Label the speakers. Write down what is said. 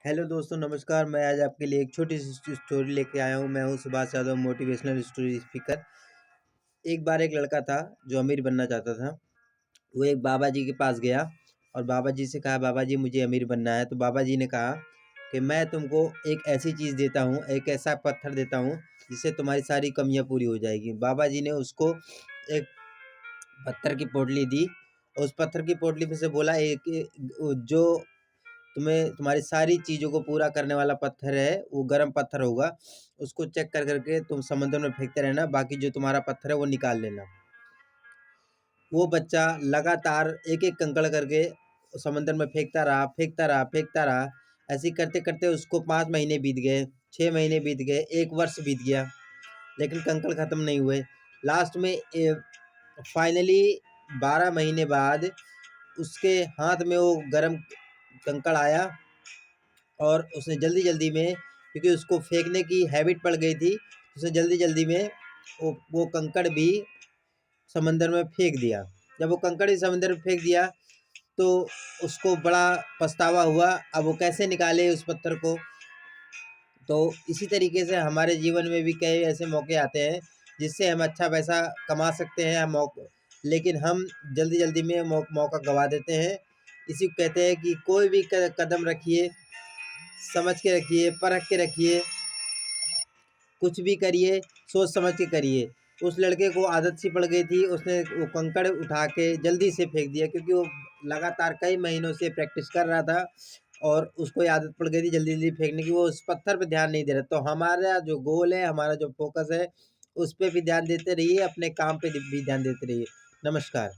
Speaker 1: Hello दोस्तों, नमस्कार। मैं आज आपके लिए एक छोटी सी स्टोरी लेके आया हूँ। मैं हूँ Subhash Yadav, motivational story speaker. एक बार एक लड़का था जो अमीर बनना चाहता था। वो एक बाबा जी के पास गया और बाबा जी से कहा, बाबा जी मुझे अमीर बनना है। तो बाबा जी ने कहा कि मैं तुमको एक ऐसी चीज़ देता हूँ, एक ऐसा पत्थर देता हूँ जिससे तुम्हारी सारी कमियाँ पूरी हो जाएगी। बाबा जी ने उसको एक पत्थर की पोटली दी और उस पत्थर की पोटली में से बोला, एक जो तुम्हारी सारी चीज़ों को पूरा करने वाला पत्थर है, वो गर्म पत्थर होगा। उसको चेक कर करके तुम समुद्र में फेंकते रहना, बाकी जो तुम्हारा पत्थर है वो निकाल लेना। वो बच्चा लगातार एक एक कंकड़ करके समंदर में फेंकता रहा, फेंकता रहा, फेंकता रहा। ऐसे ही करते करते उसको 5 महीने बीत गए, 6 महीने बीत गए, 1 वर्ष बीत गया, लेकिन कंकड़ खत्म नहीं हुए। लास्ट में फाइनली 12 महीने बाद उसके हाथ में वो गर्म कंकड़ आया और उसने जल्दी जल्दी में, क्योंकि उसको फेंकने की हैबिट पड़ गई थी, उसने जल्दी जल्दी में वो कंकड़ भी समंदर में फेंक दिया। जब वो कंकड़ ही समंदर में फेंक दिया तो उसको बड़ा पछतावा हुआ। अब वो कैसे निकाले उस पत्थर को। तो इसी तरीके से हमारे जीवन में भी कई ऐसे मौके आते हैं जिससे हम अच्छा पैसा कमा सकते हैं, लेकिन हम जल्दी जल्दी में मौका गवा देते हैं। इसी को कहते हैं कि कोई भी कदम रखिए, समझ के रखिए, परख के रखिए, कुछ भी करिए सोच समझ के करिए। उस लड़के को आदत सी पड़ गई थी, उसने वो कंकड़ उठा के जल्दी से फेंक दिया, क्योंकि वो लगातार कई महीनों से प्रैक्टिस कर रहा था और उसको ये आदत पड़ गई थी जल्दी जल्दी फेंकने की। वो उस पत्थर पे ध्यान नहीं दे रहा। तो हमारा जो गोल है, हमारा जो फोकस है, उस पे भी ध्यान देते रहिए, अपने काम पे भी ध्यान देते रहिए। नमस्कार।